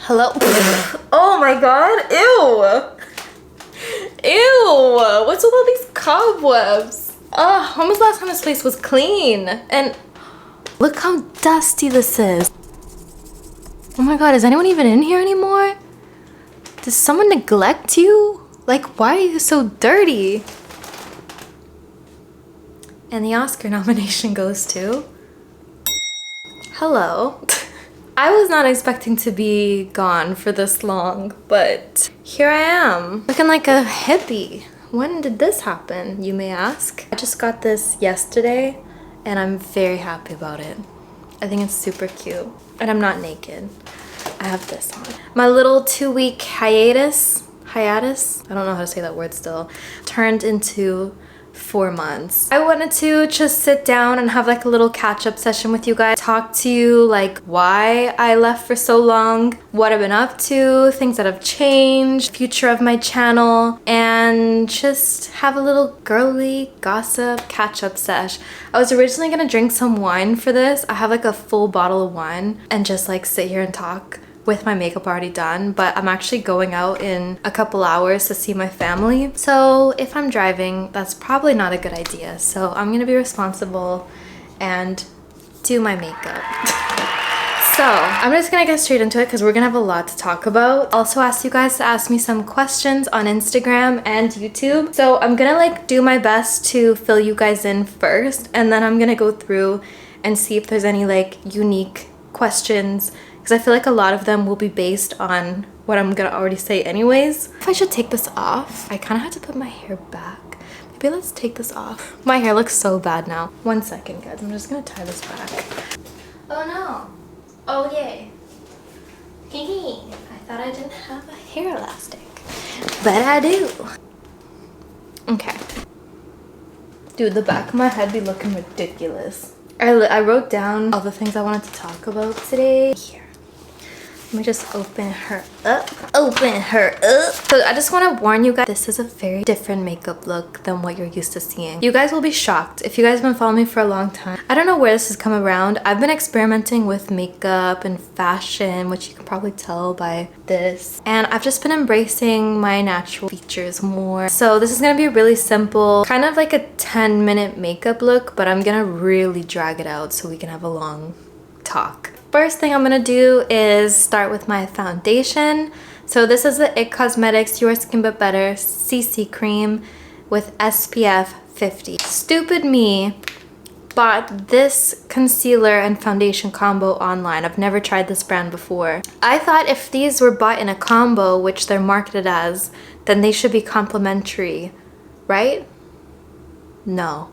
Hello? Oh my god, ew! Ew! What's with all these cobwebs? When was the last time this place was clean? And look how dusty this is. Oh my god, is anyone even in here anymore? Does someone neglect you? Like, why are you so dirty? And the Oscar nomination goes to... Hello. I was not expecting to be gone for this long, but here I am. Looking like a hippie. When did this happen, you may ask? I just got this yesterday, and I'm very happy about it. I think it's super cute. And I'm not naked. I have this on. My little 2-week hiatus, I don't know how to say that word still, turned into 4 months. I wanted to just sit down and have like a little catch-up session with you guys. Talk to you like why I left for so long, what I've been up to, things that have changed, future of my channel, and just have a little girly gossip catch-up sesh. I was originally gonna drink some wine for this. I have like a full bottle of wine and just like sit here and talk with my makeup already done, but I'm actually going out in a couple hours to see my family. So if I'm driving, that's probably not a good idea. So I'm gonna be responsible and do my makeup. So I'm just gonna get straight into it because we're gonna have a lot to talk about. Also asked you guys to ask me some questions on Instagram and YouTube. So I'm gonna like do my best to fill you guys in first, and then I'm gonna go through and see if there's any like unique questions, because I feel like a lot of them will be based on what I'm gonna already say anyways. If I should take this off, I kind of had to put my hair back. Maybe let's take this off. My hair looks so bad now. 1 second, guys. I'm just gonna tie this back. Oh no. Oh yay. I thought I didn't have a hair elastic, but I do. Okay. Dude, the back of my head be looking ridiculous. I wrote down all the things I wanted to talk about today. Here. Let me just open her up. Open her up. So I just want to warn you guys, this is a very different makeup look than what you're used to seeing. You guys will be shocked. If you guys have been following me for a long time, I don't know where this has come around. I've been experimenting with makeup and fashion, which you can probably tell by this. And I've just been embracing my natural features more. So this is going to be really simple, kind of like a 10-minute makeup look, but I'm going to really drag it out so we can have a long talk. First thing I'm gonna do is start with my foundation. So this is the IT Cosmetics Your Skin But Better CC Cream with SPF 50. Stupid me bought this concealer and foundation combo online. I've never tried this brand before. I thought if these were bought in a combo, which they're marketed as, then they should be complimentary, right? No.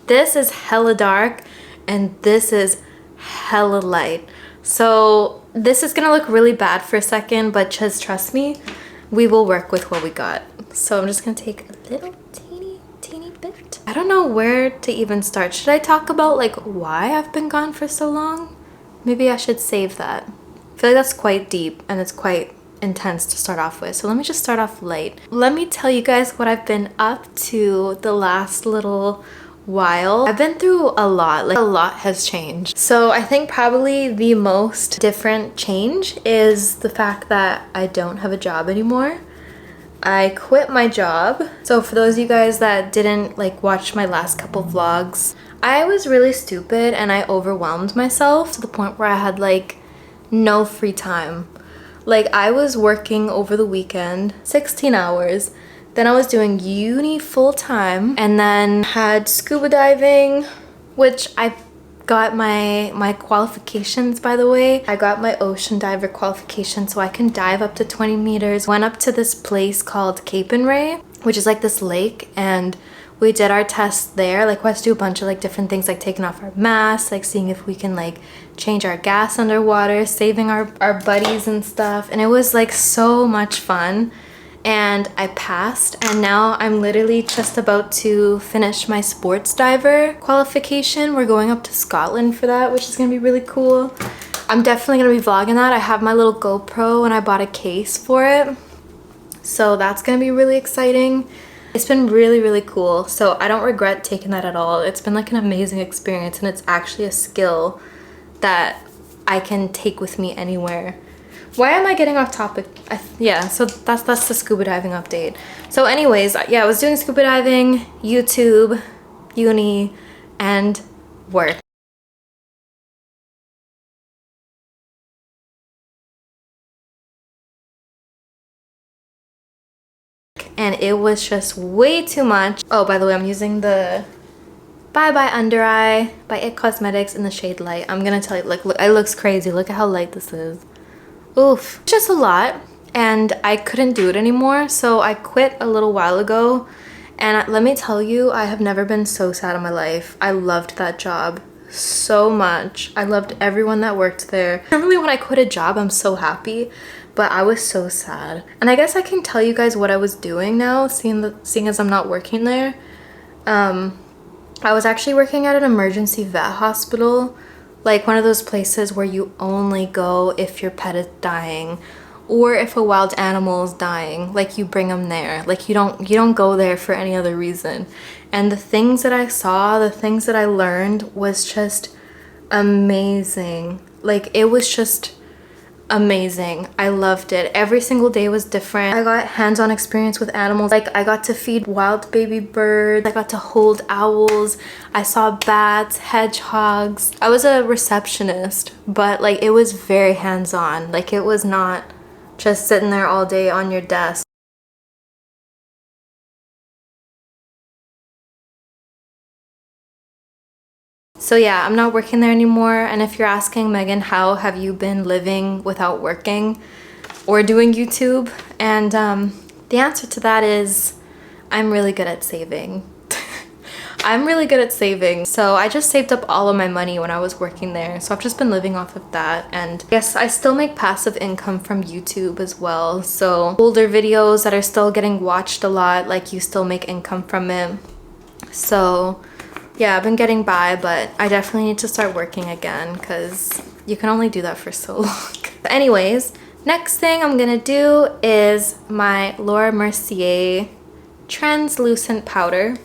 This is hella dark and this is hella light. So this is gonna look really bad for a second, but just trust me, we will work with what we got. So I'm just gonna take a little teeny bit. I don't know where to even start. Should I talk about like why I've been gone for so long? Maybe I should save that. I feel like that's quite deep and it's quite intense to start off with. So let me just start off light. Let me tell you guys what I've been up to the last little while. I've been through a lot, like a lot has changed. So I think probably the most different change is the fact that I don't have a job anymore. I quit my job. So for those of you guys that didn't like watch my last couple vlogs, I was really stupid and I overwhelmed myself to the point where I had like no free time. Like I was working over the weekend, 16 hours. Then I was doing uni full-time and then had scuba diving, which I got my qualifications, by the way. I got my ocean diver qualification so I can dive up to 20 meters. Went up to this place called Cape and Ray, which is like this lake, and we did our tests there. Like we had to do a bunch of like different things, like taking off our masks, like seeing if we can like change our gas underwater, saving our buddies and stuff. And it was like so much fun. And I passed, and now I'm literally just about to finish my sports diver qualification. We're going up to Scotland for that, which is gonna be really cool. I'm definitely gonna be vlogging that. I have my little GoPro and I bought a case for it. So that's gonna be really exciting. It's been really cool. So I don't regret taking that at all. It's been like an amazing experience, and it's actually a skill that I can take with me anywhere. Why am I getting off topic? Yeah, so that's the scuba diving update. So anyways, yeah, I was doing scuba diving, YouTube, uni, and work. And it was just way too much. Oh, by the way, I'm using the Bye Bye Under Eye by It Cosmetics in the shade Light. I'm gonna tell you, like, look, it looks crazy. Look at how light this is. Oof. It's just a lot, and I couldn't do it anymore, so I quit a little while ago. And let me tell you, I have never been so sad in my life. I loved that job so much. I loved everyone that worked there. Normally when I quit a job, I'm so happy, but I was so sad. And I guess I can tell you guys what I was doing now, seeing as I'm not working there. I was actually working at an emergency vet hospital, like one of those places where you only go if your pet is dying or if a wild animal is dying. Like, you bring them there. Like, you don't go there for any other reason. And the things that I saw, the things that I learned was just amazing. Like, it was just amazing. I loved it. Every single day was different. I got hands-on experience with animals. Like, I got to feed wild baby birds. I got to hold owls. I saw bats, hedgehogs. I was a receptionist, but like, it was very hands-on. Like, it was not just sitting there all day on your desk. So yeah, I'm not working there anymore. And if you're asking, Megan, how have you been living without working or doing YouTube? And the answer to that is, I'm really good at saving. I'm really good at saving. So I just saved up all of my money when I was working there. So I've just been living off of that. And yes, I still make passive income from YouTube as well. So older videos that are still getting watched a lot, like, you still make income from it. So yeah, I've been getting by, but I definitely need to start working again because you can only do that for so long. But anyways, next thing I'm gonna do is my Laura Mercier translucent powder.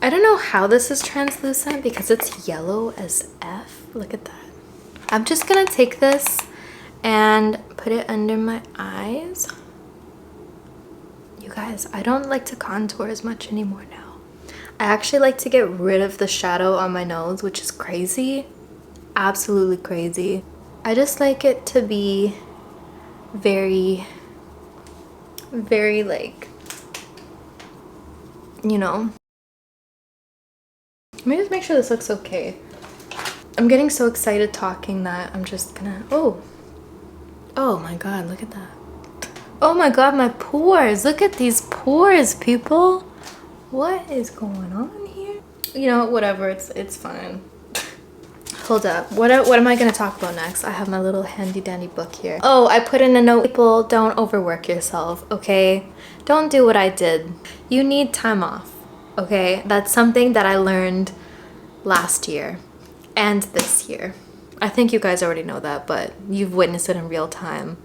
I don't know how this is translucent because it's yellow as F. Look at that. I'm just gonna take this and put it under my eyes. You guys, I don't like to contour as much anymore now. I actually like to get rid of the shadow on my nose, which is crazy. Absolutely crazy. I just like it to be very, very, like, you know. Let me just make sure this looks okay. I'm getting so excited talking that I'm just gonna, oh my god, look at that. Oh my god, my pores. Look at these pores, people. What is going on here? You know, whatever, it's fine. Hold up, what am I gonna talk about next? I have my little handy dandy book here. Oh, I put in a note. People, don't overwork yourself, okay? Don't do what I did. You need time off, okay? That's something that I learned last year and this year. I think you guys already know that, but you've witnessed it in real time.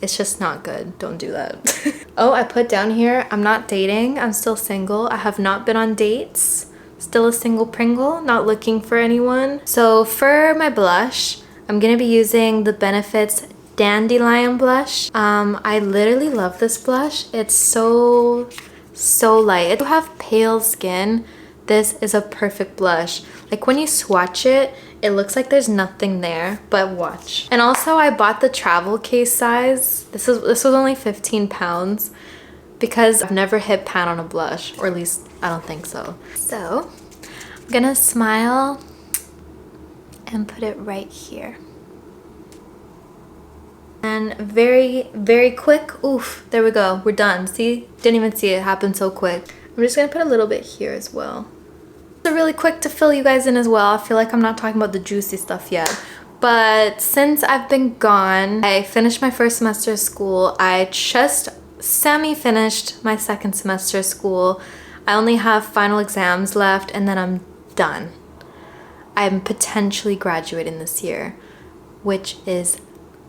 It's just not good. Don't do that. Oh, I put down here, I'm not dating. I'm still single. I have not been on dates. Still a single Pringle, not looking for anyone. So for my blush, I'm gonna be using the Benefits Dandelion blush. I literally love this blush. It's so light. If you have pale skin, this is a perfect blush. Like, when you swatch it, it looks like there's nothing there, but watch. And also, I bought the travel case size. This was only 15 pounds because I've never hit pan on a blush, or at least I don't think so. So I'm gonna smile and put it right here. And very, very quick. Oof, there we go. We're done. See? Didn't even see it happen so quick. I'm just gonna put a little bit here as well. So really quick to fill you guys in as well. I feel like I'm not talking about the juicy stuff yet. But since I've been gone, I finished my first semester of school. I just semi-finished my second semester of school. I only have final exams left and then I'm done. I'm potentially graduating this year, which is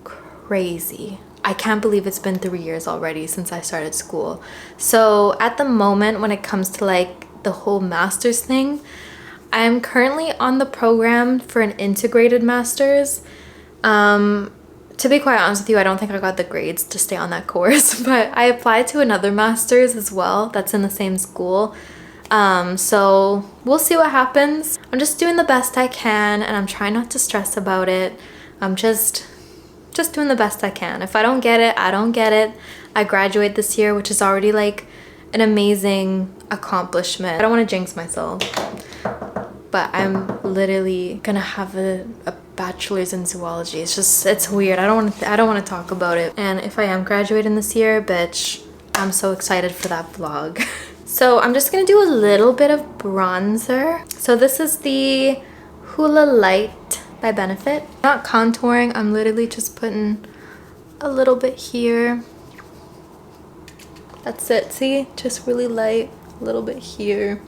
crazy. I can't believe it's been 3 years already since I started school. So at the moment, when it comes to like the whole master's thing, I'm currently on the program for an integrated master's. To To be quite honest with you, I don't think I got the grades to stay on that course, but I applied to another master's as well that's in the same school. So we'll see what happens. I'm just doing the best I can, and I'm trying not to stress about it. I'm just doing the best I can. If I don't get it, I don't get it. I graduate this year, which is already like an amazing accomplishment. I don't want to jinx myself, but I'm literally gonna have a bachelor's in zoology. It's weird. I don't want to talk about it. And if I am graduating this year, bitch, I'm so excited for that vlog. So I'm just gonna do a little bit of bronzer. So this is the Hula Light by Benefit. Not contouring, I'm literally just putting a little bit here. That's it, see? Just really light, a little bit here.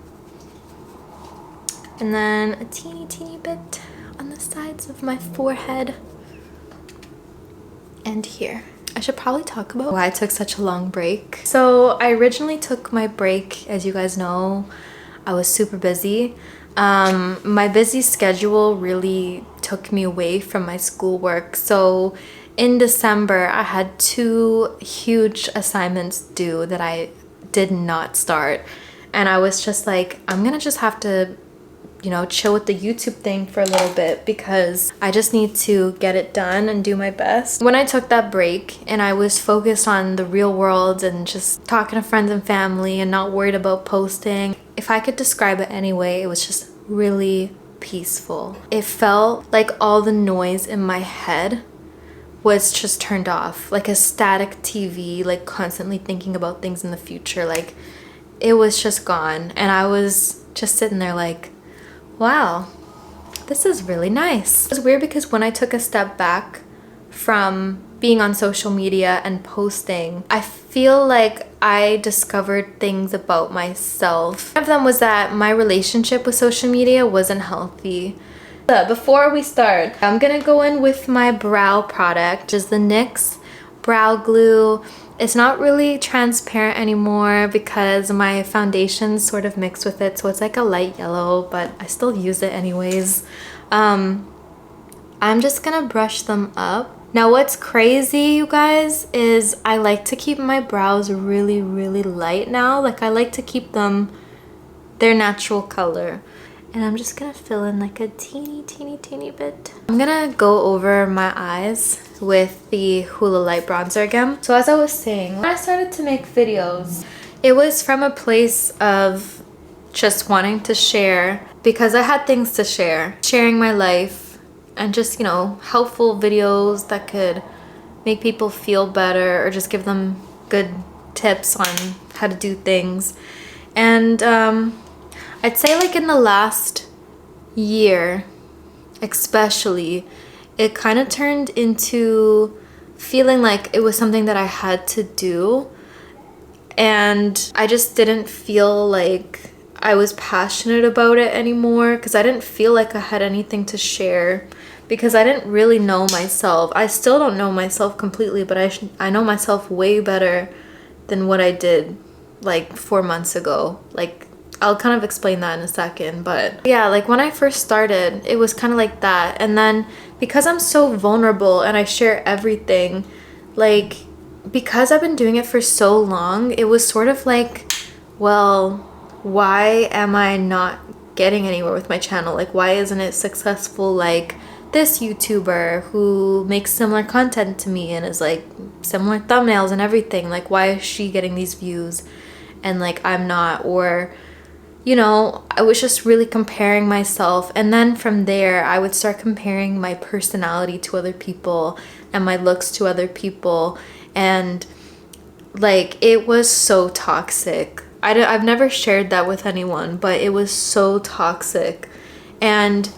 And then a teeny bit on the sides of my forehead. And here. I should probably talk about why I took such a long break. So I originally took my break, as you guys know, I was super busy. My busy schedule really took me away from my schoolwork. So in December, I had 2 huge assignments due that I did not start. And I was just like, I'm gonna just have to, you know, chill with the YouTube thing for a little bit because I just need to get it done and do my best. When I took that break and I was focused on the real world and just talking to friends and family and not worried about posting, if I could describe it anyway, it was just really peaceful. It felt like all the noise in my head was just turned off, like a static TV, like constantly thinking about things in the future. Like it was just gone, and I was just sitting there like, wow, this is really nice. It was weird because when I took a step back from being on social media and posting, I feel like I discovered things about myself. One of them was that my relationship with social media wasn't healthy. But before we start, I'm gonna go in with my brow product, which is the NYX Brow Glue. It's not really transparent anymore because my foundation's sort of mixed with it, so it's like a light yellow, but I still use it anyways. I'm just gonna brush them up. Now what's crazy, you guys, is I like to keep my brows really light now. Like I like to keep them their natural color. And I'm just gonna fill in like a teeny bit. I'm gonna go over my eyes with the Hula Light bronzer again. So as I was saying, when I started to make videos, it was from a place of just wanting to share because I had things to share. Sharing my life and just, you know, helpful videos that could make people feel better or just give them good tips on how to do things. And I'd say like in the last year, especially, it kind of turned into feeling like it was something that I had to do. And I just didn't feel like I was passionate about it anymore because I didn't feel like I had anything to share because I didn't really know myself. I still don't know myself completely, but I know myself way better than what I did like 4 months ago. Like, I'll kind of explain that in a second, but yeah, like when I first started, it was kind of like that. And then because I'm so vulnerable and I share everything, like because I've been doing it for so long, it was sort of like, well, why am I not getting anywhere with my channel? Like, why isn't it successful like this YouTuber who makes similar content to me and is like similar thumbnails and everything? Like, why is she getting these views and like I'm not? Or, you know, I was just really comparing myself. And then from there, I would start comparing my personality to other people and my looks to other people. And like, it was so toxic. I've never shared that with anyone, but it was so toxic. And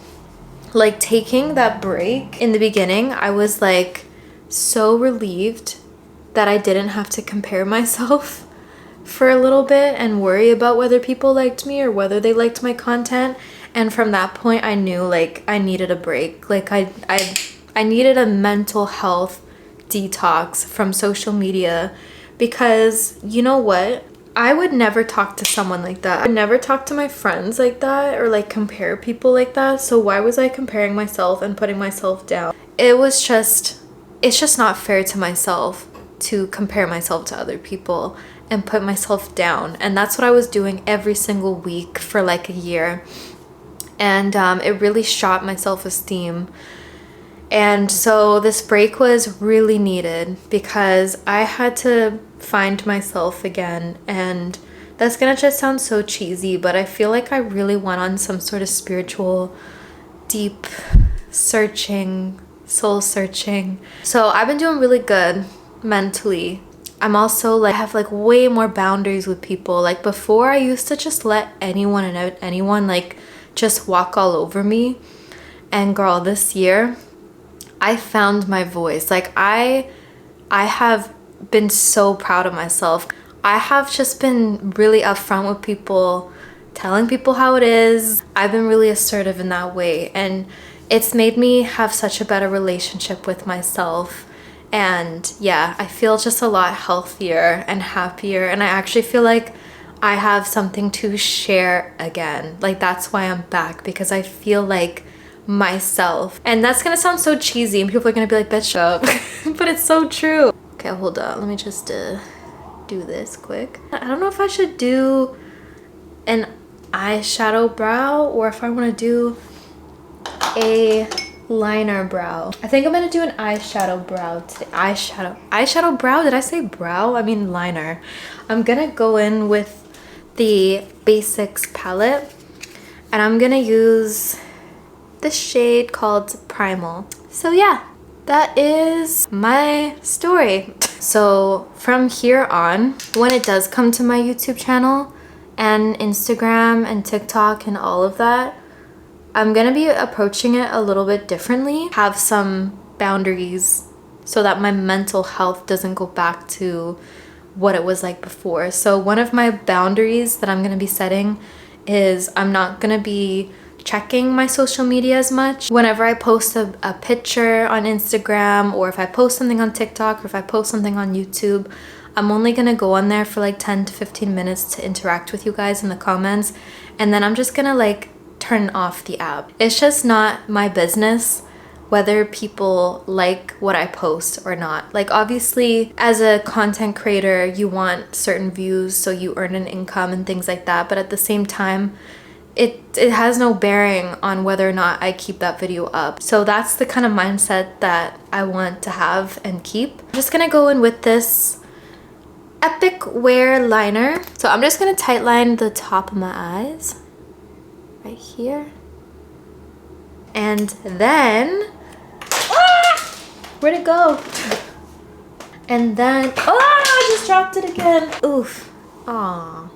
like taking that break in the beginning, I was like so relieved that I didn't have to compare myself for a little bit and worry about whether people liked me or whether they liked my content. And from that point, I knew like I needed a break. Like I needed a mental health detox from social media because, you know what? I would never talk to someone like that. I would never talk to my friends like that or like compare people like that. So why was I comparing myself and putting myself down? It was just it's just not fair to myself to compare myself to other people and put myself down. And that's what I was doing every single week for like a year. And it really shot my self-esteem. And so this break was really needed because I had to find myself again. And that's gonna just sound so cheesy, but I feel like I really went on some sort of spiritual, deep searching, soul searching. So I've been doing really good mentally. I'm also like, I have like way more boundaries with people. Like before, I used to just let anyone and anyone like just walk all over me. And girl, this year I found my voice. Like I have been so proud of myself. I have just been really upfront with people, telling people how it is. I've been really assertive in that way, and it's made me have such a better relationship with myself. And yeah, I feel just a lot healthier and happier, and I actually feel like I have something to share again. Like that's why I'm back, because I feel like myself. And that's gonna sound so cheesy and people are gonna be like, bitch up. But it's so true. Okay, hold on, let me just do this quick. I don't know if I should do an eyeshadow brow or if I want to do a liner brow. I think I'm gonna do an eyeshadow brow today. Eyeshadow brow? Did I say brow? I mean liner. I'm gonna go in with the Basics palette, and I'm gonna use this shade called Primal. So yeah, that is my story. So from here on, when it does come to my YouTube channel and Instagram and TikTok and all of that, I'm gonna be approaching it a little bit differently, have some boundaries so that my mental health doesn't go back to what it was like before. So one of my boundaries that I'm gonna be setting is I'm not gonna be checking my social media as much. Whenever I post a picture on Instagram, or if I post something on TikTok, or if I post something on YouTube, I'm only gonna go on there for like 10 to 15 minutes to interact with you guys in the comments, and then I'm just gonna like turn off the app. It's just not my business whether people like what I post or not. Like obviously as a content creator, you want certain views so you earn an income and things like that, but at the same time, it has no bearing on whether or not I keep that video up. So that's the kind of mindset that I want to have and keep. I'm just gonna go in with this Epic Wear liner. So I'm just gonna tightline the top of my eyes right here. And then, where'd it go? And then, I just dropped it again. Oof, aw.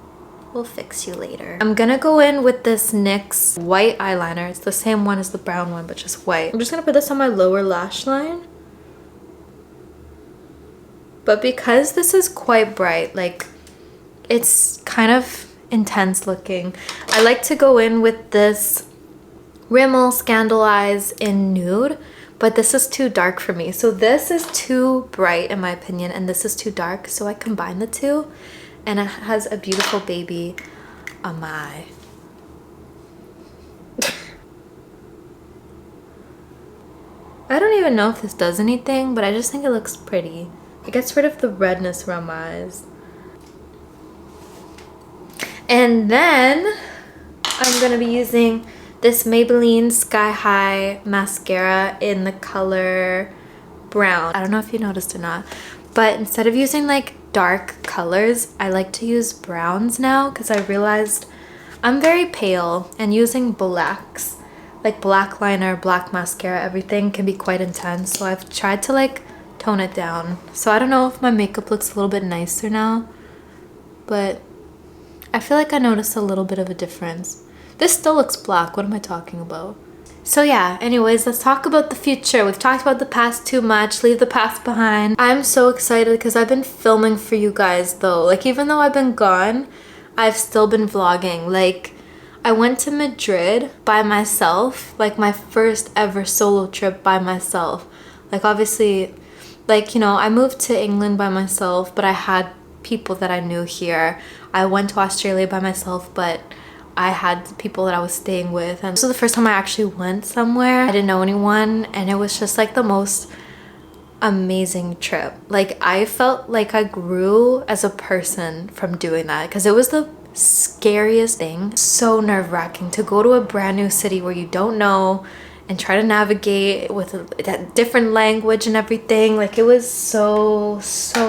We'll fix you later. I'm gonna go in with this NYX white eyeliner. It's the same one as the brown one, but just white. I'm just gonna put this on my lower lash line. But because this is quite bright, like it's kind of intense looking, I like to go in with this Rimmel Scandal Eyes in nude, but this is too dark for me. So this is too bright in my opinion, and this is too dark. So I combine the two, and it has a beautiful baby on my eye. I don't even know if this does anything, but I just think it looks pretty. It gets rid of the redness around my eyes. And then I'm gonna be using this Maybelline Sky High mascara in the color brown. I don't know if you noticed or not, but instead of using like dark colors, I like to use browns now, because I realized I'm very pale, and using blacks, like black liner, black mascara, everything can be quite intense. So I've tried to like tone it down. So I don't know if my makeup looks a little bit nicer now, but I feel like I noticed a little bit of a difference. This still looks black. What am I talking about? So yeah, anyways, let's talk about the future. We've talked about the past too much. Leave the past behind. I'm so excited because I've been filming for you guys though. Like even though I've been gone, I've still been vlogging. Like I went to Madrid by myself, like my first ever solo trip by myself. Like obviously, like, you know, I moved to England by myself, but I had people that I knew here. I went to Australia by myself, but I had people that I was staying with, and this was the first time I actually went somewhere. I didn't know anyone, and it was just like the most amazing trip. Like, I felt like I grew as a person from doing that, because it was the scariest thing. So nerve-wracking to go to a brand new city where you don't know and try to navigate with that different language and everything. Like, it was so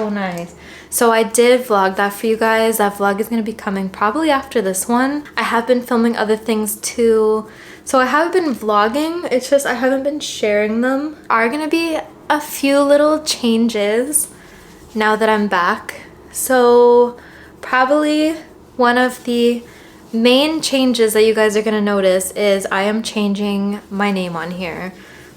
nice. So I did vlog that for you guys. That vlog is going to be coming probably after this one. I have been filming other things too. So I have been vlogging. It's just I haven't been sharing them. Are going to be a few little changes now that I'm back. So probably one of the main changes that you guys are going to notice is I am changing my name on here.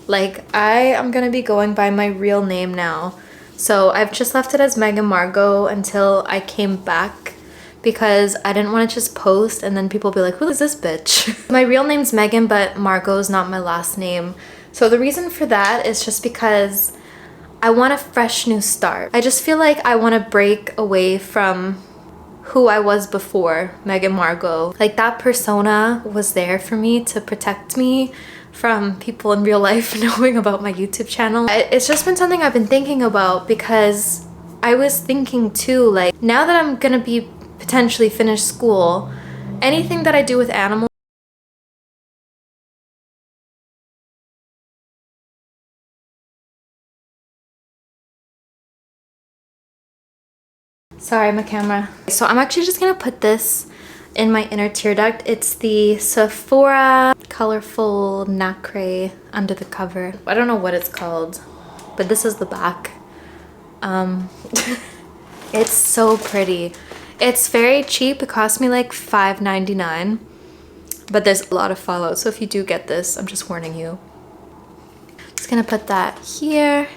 Like, I am going to be going by my real name now. So I've just left it as Megan Margot until I came back, because I didn't want to just post and then people be like, who is this bitch? My real name's Megan, but Margot is not my last name. So the reason for that is just because I want a fresh new start. I just feel like I want to break away from who I was before, Megan Margot. Like, that persona was there for me to protect me from people in real life knowing about my YouTube channel. It's just been something I've been thinking about, because I was thinking too, like, now that I'm gonna be potentially finished school, anything that I do with animals. Sorry, my camera. So I'm actually just gonna put this in my inner tear duct. It's the Sephora Colorful Nacre under the cover. I don't know what it's called, but this is the back. It's so pretty. It's very cheap. It cost me like $5.99, but there's a lot of fallout. So if you do get this, I'm just warning you. Just gonna put that here.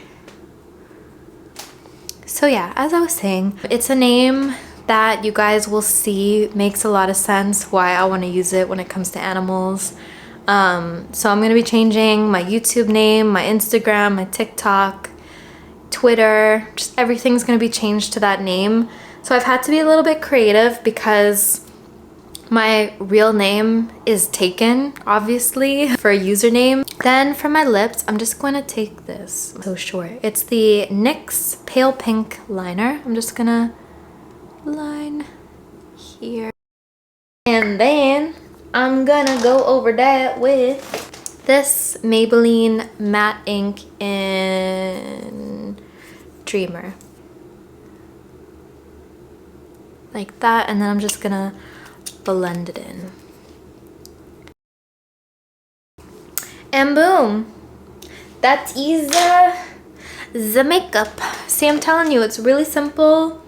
So yeah, as I was saying, it's a name that you guys will see makes a lot of sense why I want to use it when it comes to animals. So I'm going to be changing my YouTube name, my Instagram, my TikTok, Twitter, just everything's going to be changed to that name. So I've had to be a little bit creative because my real name is taken, obviously, for a username. Then for my lips, I'm just going to take this. So short. It's the NYX Pale Pink Liner. I'm just going to line here. And then I'm going to go over that with this Maybelline Matte Ink in Dreamer. Like that. And then I'm just going to blend it in. And boom, that is the makeup. See, I'm telling you, it's really simple.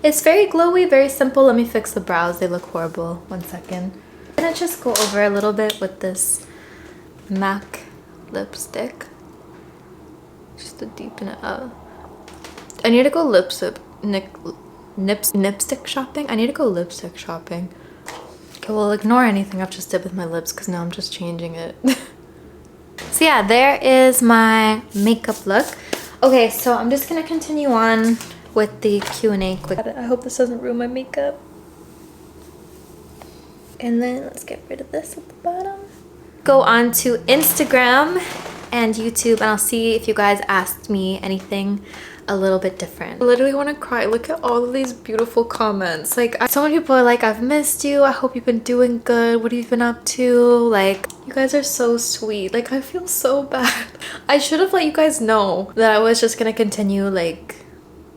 It's very glowy, very simple. Let me fix the brows. They look horrible. 1 second. I'm gonna just go over a little bit with this MAC lipstick, just to deepen it up. I need to go lipstick shopping. I need to go lipstick shopping. Okay, well, ignore anything I've just did with my lips because now I'm just changing it. So yeah, there is my makeup look. Okay, so I'm just gonna continue on with the Q&A quick. I hope this doesn't ruin my makeup. And then let's get rid of this at the bottom. Go on to Instagram and YouTube and I'll see if you guys asked me anything a little bit different. I literally want to cry. Look at all of these beautiful comments. Like, so many people are like, I've missed you. I hope you've been doing good. What have you been up to? Like, you guys are so sweet. Like, I feel so bad. I should have let you guys know that I was just gonna continue like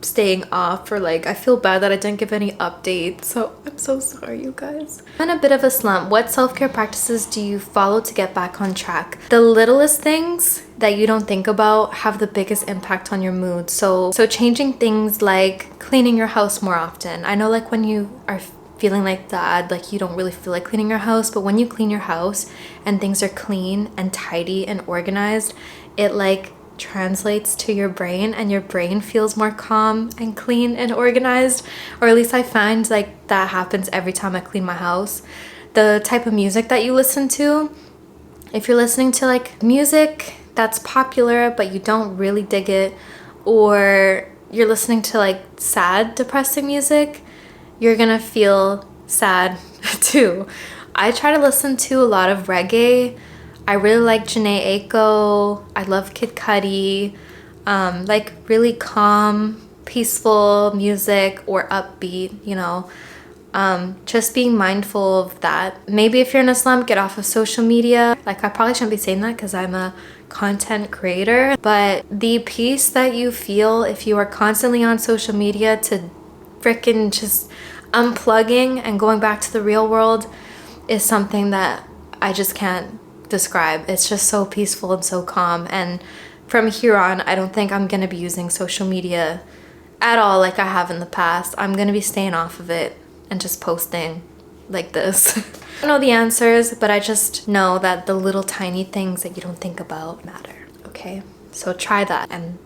staying off, or like I feel bad that I didn't give any updates, so I'm so sorry, you guys. I'm in a bit of a slump. What self-care practices do you follow to get back on track? The littlest things that you don't think about have the biggest impact on your mood. So changing things like cleaning your house more often. I know, like, when you are feeling like that, like you don't really feel like cleaning your house, but when you clean your house and things are clean and tidy and organized, it like translates to your brain and your brain feels more calm and clean and organized. Or at least I find like that happens every time I clean my house. The type of music that you listen to, if you're listening to like music that's popular but you don't really dig it, or you're listening to like sad, depressing music, you're gonna feel sad too. I try to listen to a lot of reggae. I really like Jhené Aiko. I love Kid Cudi. like really calm, peaceful music or upbeat, you know. Just being mindful of that. Maybe if you're in a slump, get off of social media. Like, I probably shouldn't be saying that because I'm a content creator, but the peace that you feel if you are constantly on social media to freaking just unplugging and going back to the real world is something that I just can't describe. It's just so peaceful and so calm. And from here on, I don't think I'm gonna be using social media at all like I have in the past. I'm gonna be staying off of it and just posting like this. I don't know the answers, but I just know that the little tiny things that you don't think about matter, okay? So try that and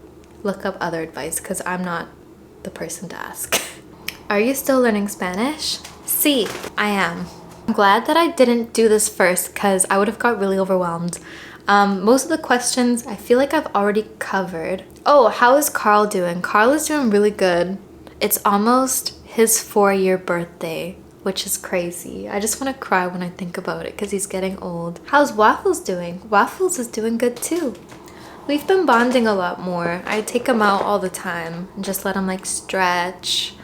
look up other advice because I'm not the person to ask. Are you still learning Spanish? Sí, I am. I'm glad that I didn't do this first because I would have got really overwhelmed. Most of the questions I feel like I've already covered. Oh, how is Carl doing? Carl is doing really good. It's almost his 4-year birthday, which is crazy. I just want to cry when I think about it because he's getting old. How's Waffles doing? Waffles is doing good too. We've been bonding a lot more. I take him out all the time and just let him like stretch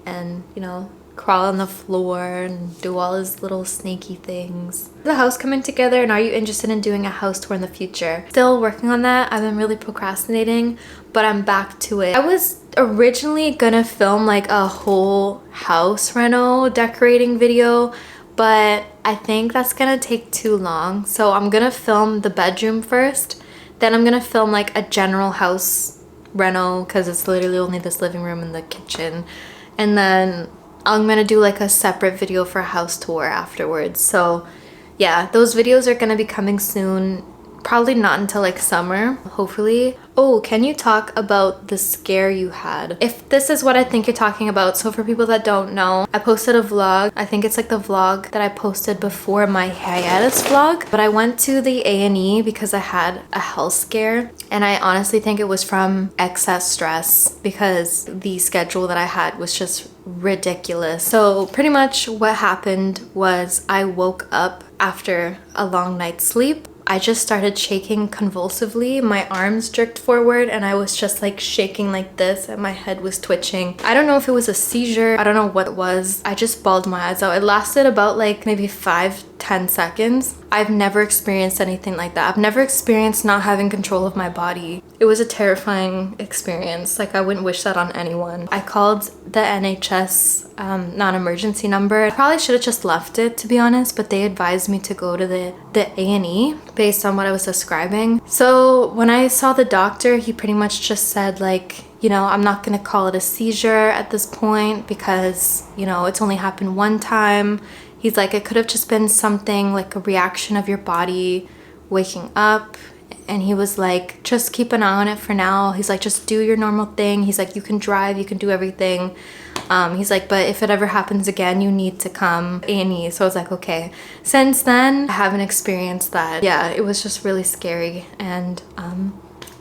and, you know, crawl on the floor and do all his little snaky things. The house coming together, and are you interested in doing a house tour in the future? Still working on that. I've been really procrastinating, but I'm back to it. I was originally gonna film like a whole house reno decorating video, but I think that's gonna take too long. So I'm gonna film the bedroom first, then I'm gonna film like a general house reno because it's literally only this living room and the kitchen, and then I'm gonna do like a separate video for a house tour afterwards. So yeah, those videos are gonna be coming soon. Probably not until like summer, hopefully. Oh, can you talk about the scare you had? If this is what I think you're talking about, so for people that don't know, I posted a vlog. I think it's like the vlog that I posted before my hiatus vlog, but I went to the A&E because I had a health scare, and I honestly think it was from excess stress because the schedule that I had was just ridiculous. So pretty much what happened was I woke up after a long night's sleep. I just started shaking convulsively. My arms jerked forward and I was just like shaking like this and my head was twitching. I don't know if it was a seizure. I don't know what it was. I just bawled my eyes out. It lasted about like maybe 5-10 seconds. I've never experienced anything like that. I've never experienced not having control of my body. It was a terrifying experience. Like, I wouldn't wish that on anyone. I called the NHS non-emergency number. I probably should have just left it, to be honest, but they advised me to go to the A&E based on what I was describing. So when I saw the doctor, he pretty much just said like, you know, I'm not gonna call it a seizure at this point because, you know, it's only happened one time. He's like, it could have just been something like a reaction of your body waking up. And he was like, just keep an eye on it for now. He's like, just do your normal thing. He's like, you can drive, you can do everything. He's like, but if it ever happens again, you need to come A&E. So I was like, okay. Since then, I haven't experienced that. Yeah, it was just really scary. And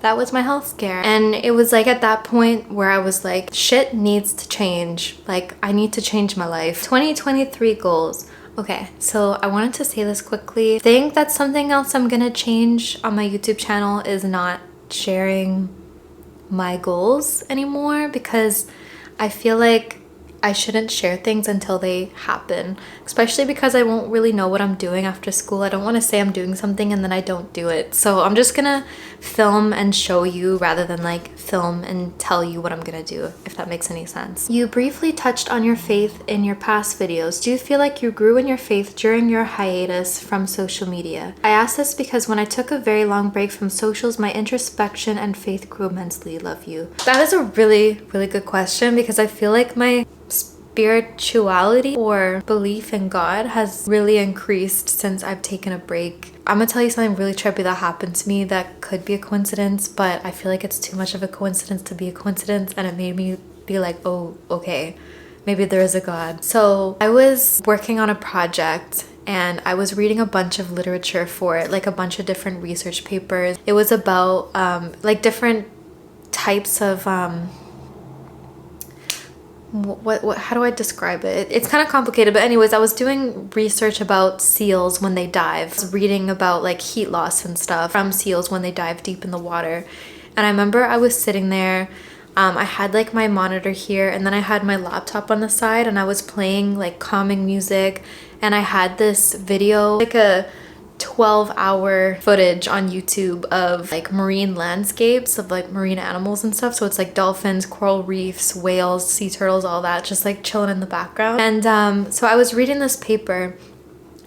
that was my health scare. And it was like at that point where I was like, shit needs to change. Like, I need to change my life. 2023 goals. Okay, so I wanted to say this quickly. I think that's something else I'm gonna change on my YouTube channel is not sharing my goals anymore, because I feel like I shouldn't share things until they happen, especially because I won't really know what I'm doing after school. I don't want to say I'm doing something and then I don't do it. So I'm just gonna film and show you rather than like film and tell you what I'm gonna do, if that makes any sense. You briefly touched on your faith in your past videos. Do you feel like you grew in your faith during your hiatus from social media? I ask this because when I took a very long break from socials, my introspection and faith grew immensely. Love you. That is a really, really good question, because I feel like my spirituality or belief in God has really increased since I've taken a break. I'm gonna tell you something really trippy that happened to me that could be a coincidence, but I feel like it's too much of a coincidence to be a coincidence, and it made me be like, oh, okay, maybe there is a God. So I was working on a project and I was reading a bunch of literature for it, like a bunch of different research papers. It was about like different types of how do I describe it? It's kind of complicated, but anyways, I was doing research about seals when they dive. I was reading about like heat loss and stuff from seals when they dive deep in the water. And I remember I was sitting there, I had like my monitor here, and then I had my laptop on the side, and I was playing like calming music, and I had this video, like a 12-hour footage on YouTube of like marine landscapes of like marine animals and stuff. So it's like dolphins, coral reefs, whales, sea turtles, all that, just like chilling in the background. And so I was reading this paper,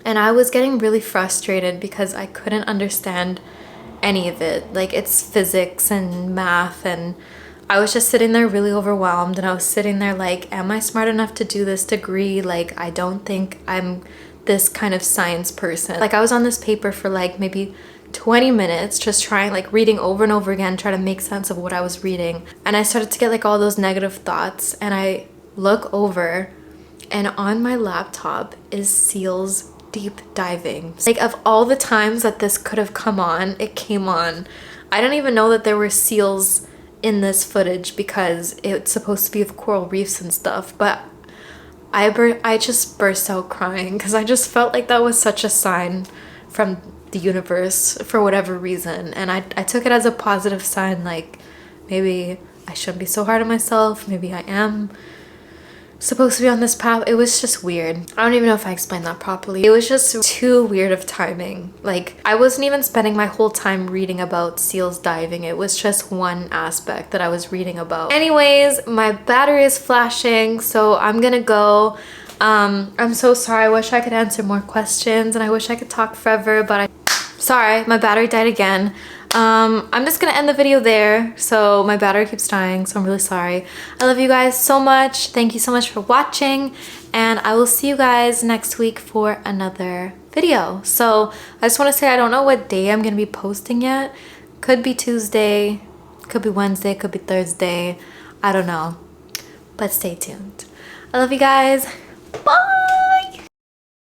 and I was getting really frustrated because I couldn't understand any of it. Like, it's physics and math, and I was just sitting there really overwhelmed, and I was sitting there like, am I smart enough to do this degree? Like, I don't think I'm this kind of science person. Like, I was on this paper for like maybe 20 minutes just trying, like reading over and over again, trying to make sense of what I was reading. And I started to get like all those negative thoughts, and I look over, and on my laptop is seals deep diving. Like, of all the times that this could have come on, it came on. I didn't even know that there were seals in this footage because it's supposed to be with coral reefs and stuff, but I just burst out crying because I just felt like that was such a sign from the universe for whatever reason, and I took it as a positive sign, like maybe I shouldn't be so hard on myself, maybe I am supposed to be on this path. It was just weird. I don't even know if I explained that properly. It was just too weird of timing. Like, I wasn't even spending my whole time reading about seals diving. It was just one aspect that I was reading about. Anyways, my battery is flashing, so I'm gonna go. I'm so sorry. I wish I could answer more questions, and I wish I could talk forever, but sorry, my battery died again. I'm just gonna end the video there. So my battery keeps dying, so I'm really sorry. I love you guys so much. Thank you so much for watching, and I will see you guys next week for another video. So I just want to say, I don't know what day I'm gonna be posting yet. Could be Tuesday, could be Wednesday, could be Thursday. I don't know, but stay tuned. I love you guys. Bye.